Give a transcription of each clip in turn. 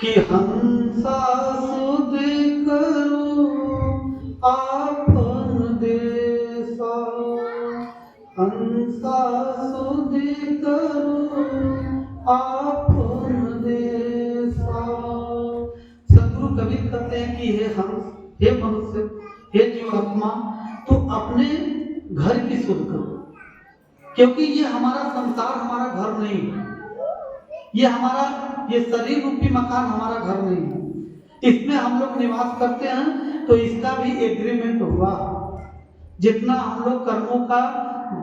कि हंसा सुध करो आपन देसा, हंसा सुध करो आपन देसा। सदगुरु कबीर कहते हैं कि हे हंस, हे मनुष्य, हे जीवात्मा, तो अपने घर की सुध करो, क्योंकि ये हमारा संसार हमारा घर नहीं है, ये शरीर रूपी मकान हमारा घर नहीं है। इसमें हम लोग निवास करते हैं, तो इसका भी एग्रीमेंट हुआ। जितना हम लोग कर्मों का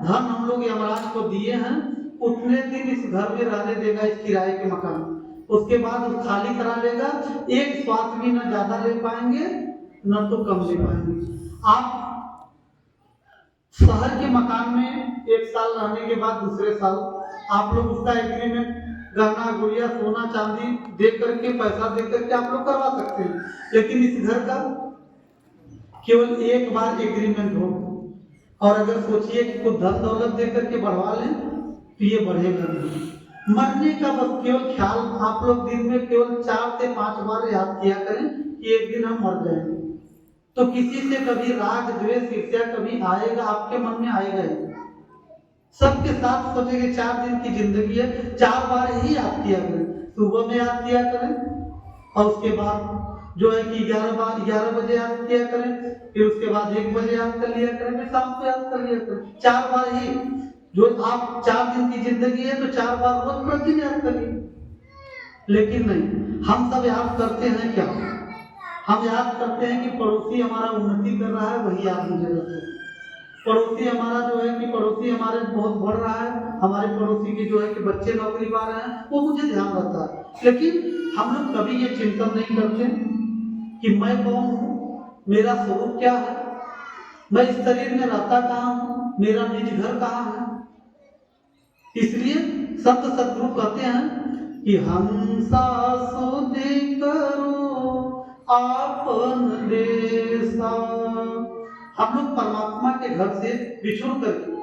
धन हम लोग यमराज को दिए हैं, उतने दिन इस घर में रहने देगा, इस किराए के मकान। उसके बाद वो खाली करा लेगा। एक श्वास भी न ज्यादा ले पाएंगे न तो कम ले पाएंगे। आप शहर के मकान में 1 साल रहने के बाद दूसरे साल आप लोग उसका एग्रीमेंट गहना गुड़िया सोना चांदी दे करके, पैसा दे करके आप लोग करवा सकते हैं, लेकिन इस घर का केवल एक बार एग्रीमेंट हो। और अगर सोचिए कि कुछ धन दौलत दे करके बढ़वा लें तो ये बढ़ेगा नहीं। मरने का बस केवल ख्याल आप लोग दिन में केवल 4 से 5 बार याद किया करें कि एक दिन हम मर जाएंगे। तो किसी से कभी राग द्वेष ईर्ष्या कभी आएगा आपके मन में, आएगा ही। सबके साथ सोचेंगे 4 दिन की जिंदगी है, 4 बार ही याद किया करें। सुबह में याद किया करें, और उसके बाद जो है कि 11 बजे याद किया करें, फिर उसके बाद 1 बजे याद कर लिया करें, फिर शाम को याद कर लिया करें। 4 बार ही, जो आप 4 दिन की जिंदगी है तो 4 बार रोज प्रतिदिन याद करिए। लेकिन नहीं, हम सब याद करते हैं क्या? हम याद करते हैं कि पड़ोसी हमारा उन्नति कर रहा है, वही याद मुझे रहता है। पड़ोसी हमारा जो है कि पड़ोसी हमारे बहुत बढ़ रहा है, हमारे पड़ोसी के जो है कि बच्चे नौकरी पा रहे हैं, वो मुझे ध्यान रहता है। लेकिन हम लोग कभी ये चिंतन नहीं करते कि मैं कौन हूँ, मेरा स्वरूप क्या है, मैं इस शरीर में रहता कहाँ हूँ, मेरा निज घर कहाँ है। इसलिए संत सद्गुरु कहते हैं कि हंसा सुध करो आपन देसा। हम लोग परमात्मा के घर से बिछुड़ करके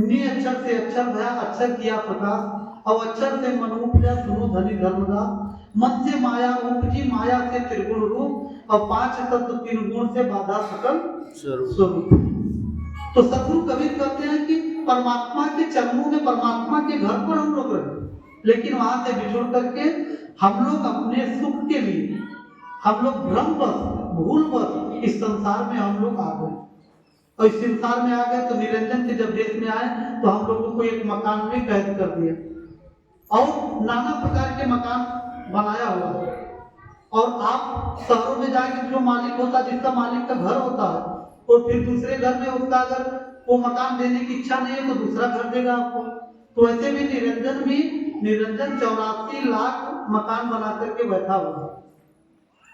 नि अक्षर से अक्षर भया, अक्षर किया प्रकाश, और अक्षर से मन उपजा सुनो धनी धर्मदास। मन से माया उपजी, माया से त्रिगुण रूप, और 5 तत्व 3 गुण से बाधा सकल स्वरूप। तो सद्गुरु कबीर कहते हैं कि परमात्मा के चरणों में, परमात्मा के घर पर हम लोग रहे, लेकिन वहां से बिछुड़ करके हम लोग अपने सुख के लिए, हम लोग भ्रमवश भूलवश इस संसार में हम लोग आ गए। और इस संसार में आ गए तो निरंजन के जब देश में आए तो हम लोगों को एक मकान में कैद कर दिया, और नाना प्रकार के मकान बनाया हुआ है। और आप शहरों में जाके जो मालिक होता है, जिसका मालिक का घर होता है, तो फिर दूसरे घर में उसका अगर वो मकान देने की इच्छा नहीं है तो दूसरा घर देगा आपको। तो ऐसे भी निरंजन 84 लाख मकान बना करके बैठा हुआ है।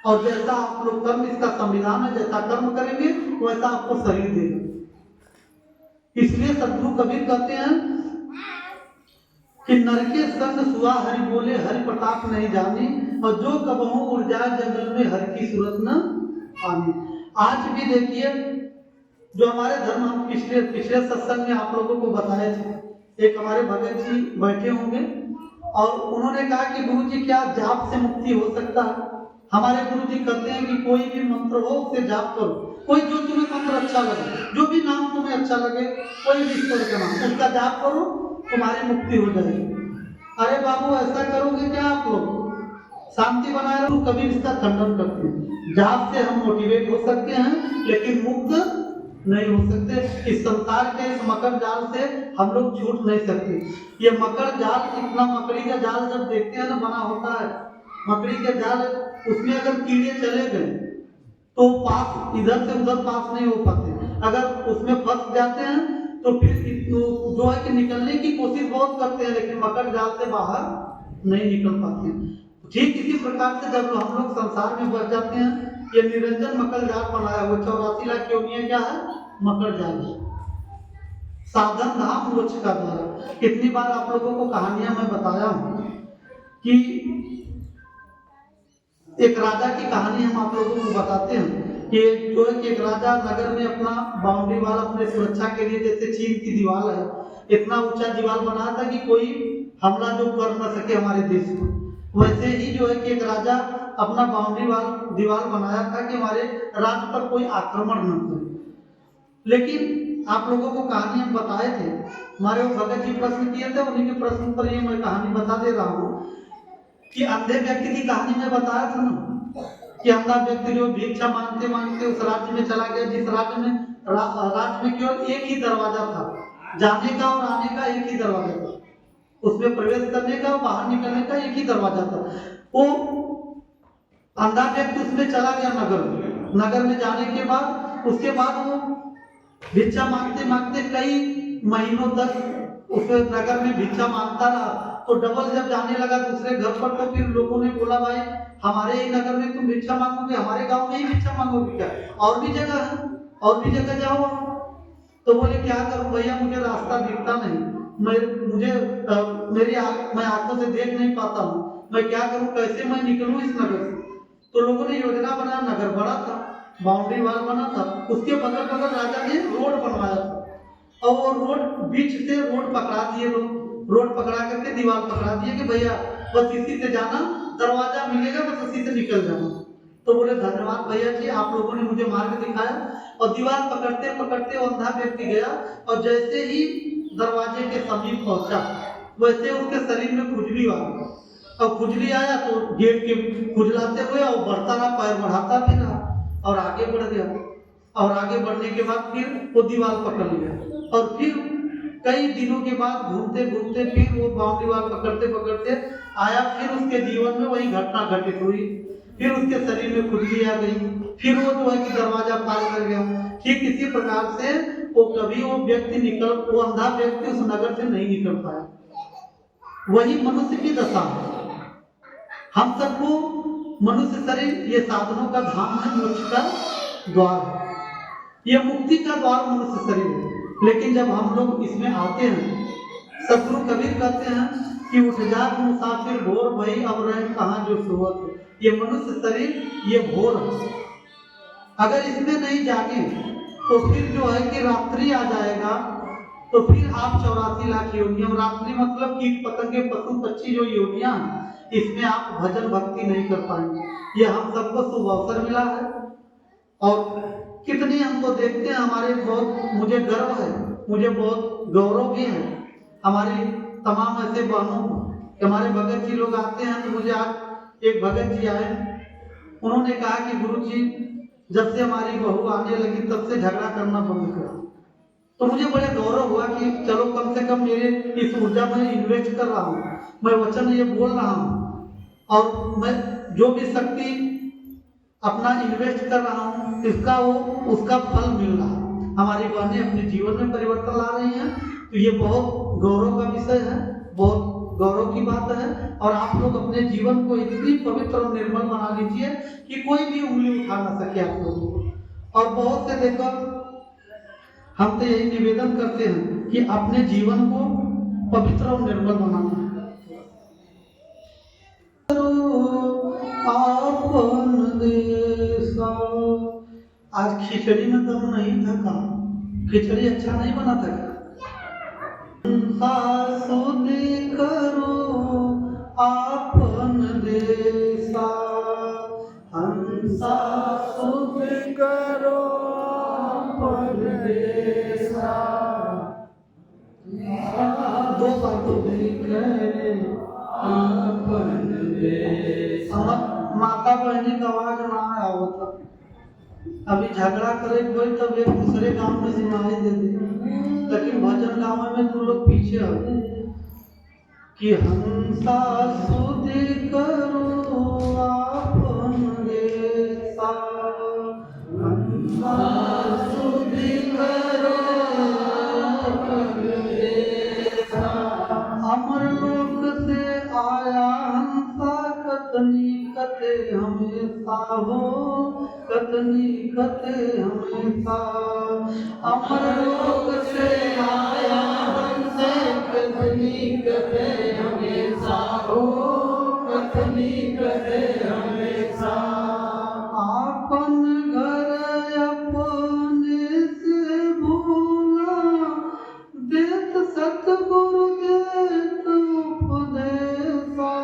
और जैसा आप लोग कर्म, इसका संविधान है, जैसा कर्म करेंगे वैसा आपको शरीर देगा। इसलिए सद्गुरु कबीर कहते हैं कि नरके संग सुआ हरि बोले, हरि प्रताप नहीं जानी, और जो कबहू उड़ जाए जंगल में हरि की सूरत न आनी। आज भी देखिए, जो हमारे धर्म, हम पिछले सत्संग में आप लोगों को बताए थे, एक हमारे भगत जी बैठे होंगे और उन्होंने कहा कि गुरु जी क्या जाप से मुक्ति हो सकता है? हमारे गुरु जी कहते हैं कि कोई भी मंत्र हो उसे जाप करो, कोई जो तुम्हें मंत्र अच्छा लगे, जो भी नाम तुम्हें अच्छा लगे, कोई भी ईश्वर का नाम, उसका जाप करो, तुम्हारी मुक्ति हो जाएगी। अरे बाबू, ऐसा करोगे क्या आप लोग? शांति बनाए रहो। कभी इसका खंडन करते हैं। जाप से हम मोटिवेट हो सकते हैं, लेकिन मुक्त नहीं हो सकते। इस संसार के इस मकर जाल से हम लोग छूट नहीं सकते। ये मकर जाल, इतना मकड़ी का जाल जब देखते हैं ना बना होता है, मकड़ी के जाल, उसमें अगर कीड़े चले गए तो पास इधर से उधर पास नहीं हो पाते। अगर उसमें फंस जाते हैं तो फिर जो है कि निकलने की कोशिश बहुत करते हैं, लेकिन मकर जाल से बाहर नहीं निकल पाते। ठीक इसी प्रकार से जब हम लोग संसार में बच जाते हैं, ये निरंजन मकर जाल बनाया हुआ 84 लाख योनियां क्या है? मकर जाल। साधन धाम मोक्ष का द्वार। कितनी बार आप लोगों को कहानियां मैं बताया हूं कि एक राजा की कहानी हम आप लोगों को बताते हैं कि जो है कि एक राजा नगर में अपना बाउंड्री वाल, अपने सुरक्षा के लिए, जैसे चीन की दीवार है, इतना ऊंचा दीवार बना था कि कोई हमला जो कर न सके हमारे देश में। वैसे ही जो है कि एक राजा अपना बाउंड्री वाल दीवार बनाया था कि हमारे राज्य पर कोई आक्रमण न करे। लेकिन आप लोगों को कहानी हम बताए थे, हमारे वो भगत जी प्रश्न किए थे, उन्हीं के प्रश्न पर ये मैं कहानी बता दे रहा हूँ कि अंधे व्यक्ति की कहानी में बताया था ना कि अंधा व्यक्ति जो भिक्षा मांगते मांगते उस राज्य में चला गया जिस राज्य में राज्य में केवल एक ही दरवाजा था, जाने का और आने का एक ही दरवाजा था, उसमें प्रवेश करने का और बाहर निकलने का एक ही दरवाजा था। वो अंधा व्यक्ति उसमें चला गया नगर में जाने के बाद उसके बाद वो भिक्षा मांगते मांगते कई महीनों तक उस नगर में भिक्षा मांगता रहा। तो डबल जब जाने लगा दूसरे घर पर तो फिर लोगों ने बोला भाई हमारे ही नगर में तुम भिक्षा मांगोगे, हमारे गांव में ही भिक्षा मांगोगे क्या, और भी जगह है, और भी जगह जाओ। तो बोले क्या करूं भैया, मुझे रास्ता दिखता नहीं, मैं आंखों से देख नहीं पाता हूँ, मैं क्या करूं, कैसे मैं निकलूं इस नगर से। तो लोगों ने योजना बनाया, नगर बड़ा था, बाउंड्री वाल बना था, उसके बगल बगल राजा ने रोड बनवाया था और वो रोड बीच से रोड पकड़ा दिए, लोग रोड पकड़ा करके दीवार पकड़ा दिए कि भैया बस इसी से जाना, दरवाजा मिलेगा बस इसी से निकल जाना। तो बोले धन्यवाद भैया जी, आप लोगों ने मुझे मार्ग दिखाया। और दीवार पकड़ते पकड़ते वो अंधा व्यक्ति गया और जैसे ही दरवाजे के समीप पहुंचा वैसे उसके शरीर में खुजली आ गई। और खुजली आया तो गेट के खुजलाते हुए और बढ़ता रहा, पैर बढ़ाता भी रहा और आगे बढ़ गया। और आगे बढ़ने के बाद फिर वो दीवार पकड़ लिया और फिर कई दिनों के बाद घूमते घूमते फिर वो बाउंड्री वाल पकड़ते पकड़ते आया। फिर उसके जीवन में वही घटना घटित हुई, फिर उसके शरीर में खुजली आ गई, फिर वो जो है कि दरवाजा पार कर गया। ठीक इसी प्रकार से वो कभी वो अंधा व्यक्ति उस नगर से नहीं निकल पाया। वही मनुष्य की दशा है। हम सबको मनुष्य शरीर ये साधनों का धाम है, मोक्ष का द्वार है, ये मुक्ति का द्वार मनुष्य शरीर है। लेकिन जब हम लोग इसमें आते हैं, सतगुरु कबीर कहते हैं कि उठ जाग मुसाफिर भोर भई अब रहे कहाँ जो सोवत। ये मनुष्य शरीर ये भोर है, अगर इसमें नहीं जागे तो फिर जो है कि रात्रि आ जाएगा, तो फिर आप 84 लाख योनियां, रात्रि मतलब कीट पतंगे पशु पक्षी जो योनियां, इसमें आप भजन भक्ति नहीं कर पाएंगे। ये हम सबको शुभ अवसर मिला है और कितने हम तो देखते हैं, हमारे बहुत मुझे गर्व है, मुझे बहुत गौरव भी है हमारी तमाम ऐसे बहनों को। हमारे भगत जी लोग आते हैं तो मुझे आज एक भगत जी आए, उन्होंने कहा कि गुरु जी जब से हमारी बहू आने लगी तब से झगड़ा करना बंद कर। तो मुझे बड़े गौरव हुआ कि चलो कम से कम मेरे इस ऊर्जा में इन्वेस्ट कर रहा हूँ, मैं वचन ये बोल रहा हूँ और मैं जो भी शक्ति अपना इन्वेस्ट कर रहा हूँ उसका फल मिल रहा है। हमारी बहनें अपने जीवन में परिवर्तन ला रही हैं, तो ये बहुत गौरव का विषय है, बहुत गौरव की बात है। और आप लोग अपने जीवन को इतनी पवित्र और निर्मल बना लीजिए कि कोई भी उंगली उठा ना सके आप लोगों को। और बहुत से देखो हम तो यही निवेदन करते हैं कि अपने जीवन को पवित्र और निर्मल बनाना। आज खिचड़ी में दम नहीं था का? खिचड़ी अच्छा नहीं बना था क्या? करो आपन देसा, हंसा सुध करो आपन देसा। दो बातों आपन देसा। माता बहनी का आवाज ना आवता, अभी झगड़ा करे कोई तब एक दूसरे गांव में सुनाई दे दे, लेकिन भजन गांव में तुम लोग पीछे हो कि हंसा सुध करो आपन देसा, हंसा सुध करो आपन देसा। अमर लोक से आया हंसा कतनी कते हमेशा हो, कतनी कते हमेशा। अमर लोक से आया हंसा कतनी कते हमेशा हो, कतनी कते हमेशा। आपन घर अपने से भूला, देत सतगुरु देत उपदेशा।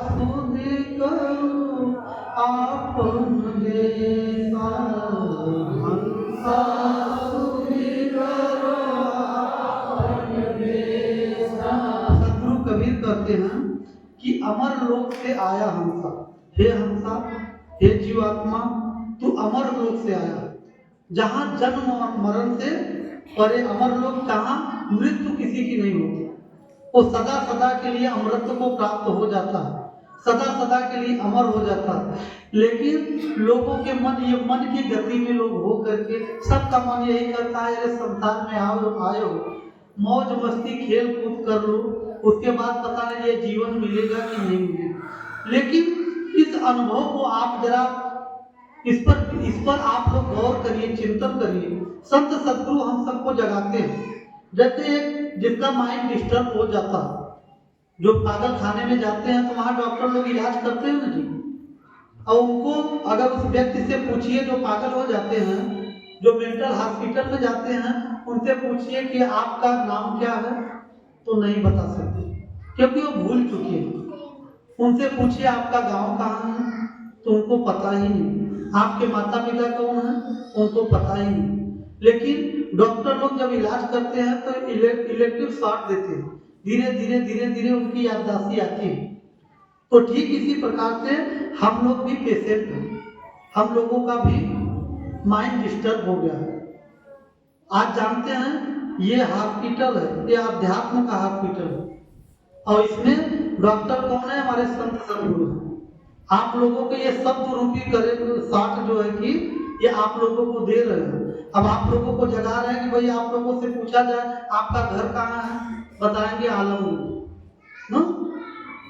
सुधि करो आपन देसा, हंसा सुधि करो आपन देसा। सद्गुरु कबीर कहते हैं कि अमर लोक से आया हंसा, हे हंसा, हे जीवात्मा, तू अमर लोक से आया, जहां जन्म और मरण से परे अमर लोक, जहां मृत्यु किसी की नहीं होती, वो सदा सदा के लिए अमृत को प्राप्त हो जाता है, सदा सदा के लिए अमर हो जाता है। लेकिन लोगों के मन, ये मन की गति में लोग हो करके सबका मन यही करता है, अरे संसार में आए हो, मौज मस्ती खेल कूद कर लो, उसके बाद पता नहीं ये जीवन मिलेगा कि नहीं मिलेगा। लेकिन इस अनुभव को आप जरा इस पर आप लोग गौर करिए, चिंतन करिए। संत सद्गुरु हम सबको जगाते हैं। जैसे एक जिसका माइंड डिस्टर्ब हो जाता है, जो पागल खाने में जाते हैं तो वहां डॉक्टर लोग इलाज करते हैं ना जी, और उनको अगर उस व्यक्ति से पूछिए जो पागल हो जाते हैं, जो मेंटल हॉस्पिटल में जाते हैं, उनसे पूछिए कि आपका नाम क्या है, तो नहीं बता सकते क्योंकि वो भूल चुके हैं। उनसे पूछिए आपका गांव कहाँ है, तो उनको पता ही नहीं। आपके माता पिता कौन है, उनको पता ही नहीं। लेकिन डॉक्टर लोग जब इलाज करते हैं तो इलेक्टिव शॉट देते हैं, धीरे धीरे धीरे धीरे उनकी याददाश्त आती है। तो ठीक इसी प्रकार से हम लोग भी पेशेंट हैं, हम लोगों का भी माइंड डिस्टर्ब हो गया है। आज जानते हैं ये हॉस्पिटल है, ये अध्यात्म का हॉस्पिटल है, और इसमें डॉक्टर कौन है, हमारे संत सद्गुरु हैं। आप लोगों को ये शब्द रूपी शॉट जो है कि ये आप लोगों को दे रहे हैं। अब आप लोगों को जगा रहे हैं कि भाई आप लोगों से पूछा जाए आपका घर कहाँ है, बताएंगे आलमगीर,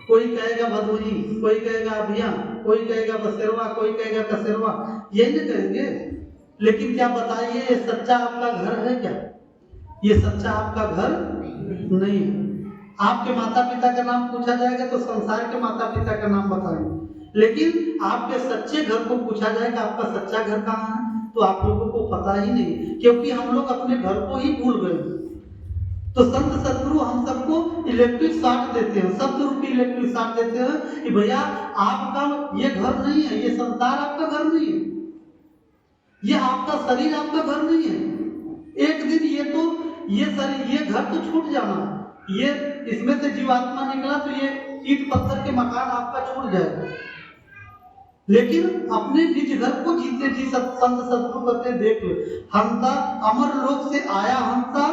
कोई कहेगा भदोही, कोई कहेगा अभियान, कोई कहेगा बसेरवा, कोई कहेगा कसेरवा, यही नहीं कहेंगे। लेकिन क्या बताइए, ये सच्चा आपका घर है क्या? ये सच्चा आपका घर नहीं है। आपके माता पिता का नाम पूछा जाएगा तो संसार के माता पिता का नाम बताएंगे, लेकिन आपके सच्चे घर को पूछा जाएगा आपका सच्चा घर कहाँ है, तो आप लोगों को पता ही नहीं, क्योंकि हम लोग अपने घर को ही भूल गए। तो संत सद्गुरु हम सबको इलेक्ट्रिक शॉक देते हैं, शब्द रूपी इलेक्ट्रिक शॉक देते हैं कि भैया आपका ये घर नहीं है, ये संसार आपका घर नहीं है, ये आपका शरीर आपका घर नहीं है। एक दिन ये शरीर, ये घर तो छूट जाना, ये इसमें से जीवात्मा निकला तो ये ईंट पत्थर के मकान आपका छूट जाएगा। लेकिन अपने निज घर को जीते जी संत सद्गुरु कहते देख लो, हंसा अमर लोक से आया हंसा,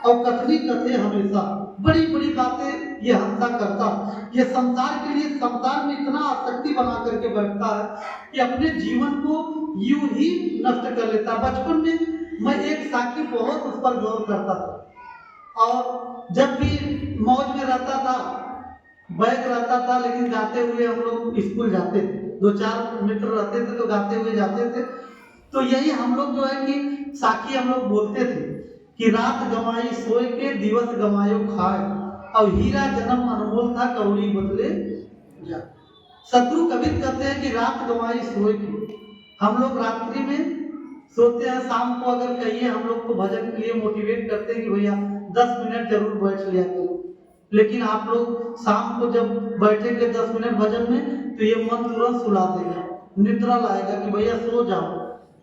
और कथनी कथे हमेशा, बड़ी बड़ी बातें ये हंसा करता। ये संसार के लिए, संसार में इतना आसक्ति बना करके बैठता है कि अपने जीवन को यूं ही नष्ट कर लेता। बचपन में मैं एक साकी बहुत उस पर गौर करता था, और जब भी मौज में रहता था, बैग रहता था, लेकिन गाते हुए हम लोग स्कूल जाते थे, 2-4 मीटर रहते थे तो गाते हुए जाते थे। तो यही हम लोग जो है कि साकी हम लोग बोलते थे कि रात गंवाई सोए के दिवस गंवायो खाए, और हीरा जन्म अनमोल था कौड़ी बदले जा। सद्गुरु कबीर कहते हैं कि रात गंवाई सोए के, हम लोग रात्रि में सोते हैं, शाम को अगर कहिए हम लोग को भजन के लिए मोटिवेट करते हैं कि भैया 10 मिनट जरूर बैठ लिया करो, लेकिन आप लोग शाम को जब बैठेंगे 10 मिनट भजन में तो ये मन तुरंत सुला देगा, निद्रा लाएगा कि भैया सो जाओ।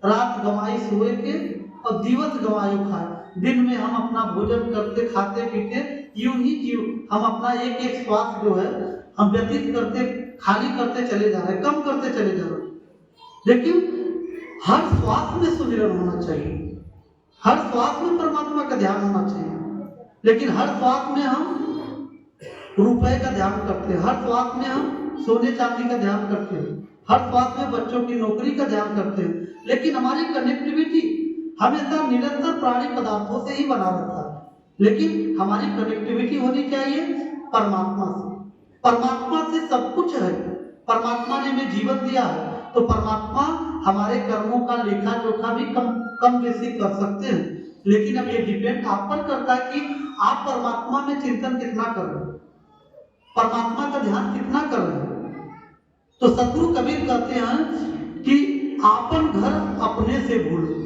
रात गंवाई सोए के और दिवस गंवायो खाए, दिन में हम अपना भोजन करते खाते पीते यूं ही हम अपना एक एक श्वास जो है हम व्यतीत करते, खाली करते चले जा रहे हैं, कम करते चले जा रहे हैं। लेकिन हर श्वास में सुमिरन होना चाहिए, हर श्वास में परमात्मा का ध्यान होना चाहिए। लेकिन हर श्वास में हम रुपए का ध्यान करते हैं, हर श्वास में हम सोने चांदी का ध्यान करते हैं, हर श्वास में बच्चों की नौकरी का ध्यान करते हैं। लेकिन हमारी कनेक्टिविटी हमेशा निरंतर प्राणी पदार्थों से ही बना रहता है। लेकिन हमारी कनेक्टिविटी होनी चाहिए परमात्मा से। परमात्मा से सब कुछ है, परमात्मा ने हमें जीवन दिया है, तो परमात्मा हमारे कर्मों का लेखा जोखा भी कम बेसी कर सकते हैं। लेकिन अब ये डिपेंड आप पर करता है कि आप परमात्मा में चिंतन कितना कर रहे हैं, परमात्मा का ध्यान कितना कर रहे हैं। तो सद्गुरु कबीर कहते हैं कि आपन घर अपने से भूलो,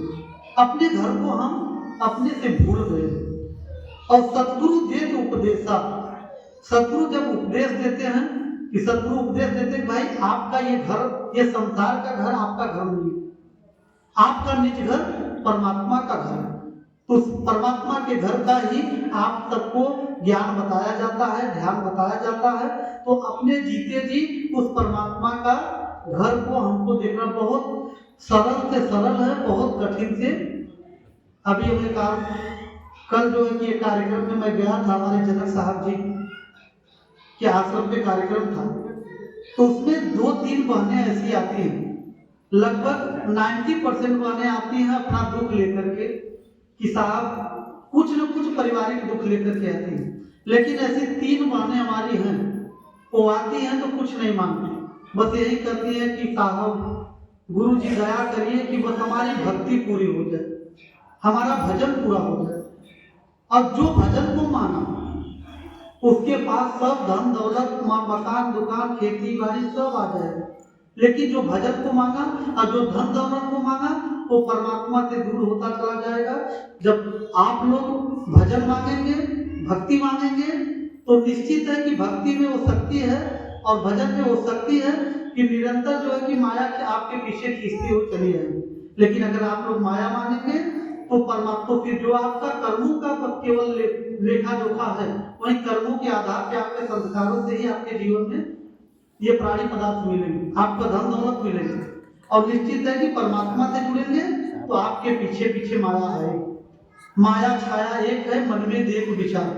अपने घर को हम अपने से भूल गए। और सद्गुरु देत उपदेशा, सद्गुरु जब उपदेश देते हैं कि सदगुरु उपदेश देते कि भाई आपका ये घर, ये संसार का घर आपका घर नहीं है, आपका निज घर परमात्मा का घर है। तो उस परमात्मा के घर का ही आप सबको ज्ञान बताया जाता है, ध्यान बताया जाता है। तो अपने जीते जी उस परमात्मा का घर को हमको देखना बहुत सरल से सरल है, बहुत कठिन से। अभी हमें कल जो है कि एक कार्यक्रम में मैं गया था, हमारे जनक साहब जी के आश्रम पे कार्यक्रम था, तो उसमें 2-3 बहनें ऐसी आती हैं, लगभग 90% बहनें आती हैं अपना दुख लेकर के कि साहब कुछ न कुछ पारिवारिक दुख लेकर के आती हैं। लेकिन ऐसी 3 बहनें हमारी हैं, वो आती हैं तो कुछ नहीं मांगती, बस यही कहती है कि साहब गुरु जी दया करिए कि बस हमारी भक्ति पूरी हो जाए, हमारा भजन पूरा हो जाए। और जो भजन को माना उसके पास सब धन दौलत, मकान दुकान, खेती बाड़ी सब आ जाएगा, लेकिन जो भजन को मांगा और जो धन दौलत को मांगा वो परमात्मा से दूर होता चला जाएगा। जब आप लोग भजन मांगेंगे, भक्ति मांगेंगे, तो निश्चित है कि भक्ति में वो शक्ति है और भजन में वो शक्ति है कि निरंतर जो है कि माया के आपके पीछे खींचती हुई चली जाएगी। लेकिन अगर आप लोग माया मांगेंगे तो परमात्मा फिर जो आपका कर्मों का केवल लेखा जोखा है, वही कर्मों के आधार पे आपके संस्कारों से ही आपके जीवन में ये प्राणी पदार्थ मिलेंगे, आपका धन दौलत मिलेंगे। और निश्चित है कि परमात्मा से जुड़ेंगे तो आपके पीछे पीछे माया आएगी। माया छाया एक है, मन में देख विचार।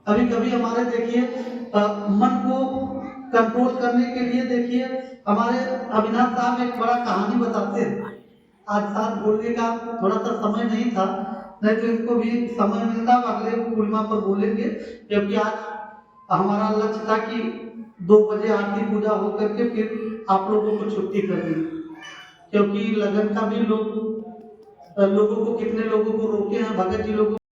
कभी कभी हमारे देखिए मन को कंट्रोल करने के लिए देखिए हमारे अविनाश साहब एक बड़ा कहानी बताते हैं। आज साथ बोलने का थोड़ा सा समय नहीं था, नहीं तो इनको भी समय मिलता, अगले पूर्णिमा पर बोलेंगे, क्योंकि आज हमारा लक्ष्य था कि 2 बजे आरती पूजा हो करके फिर आप लोगों को छुट्टी कर दी, क्योंकि लगन का भी लोगों को कितने लोगों को रोके हैं, भगत जी लोगों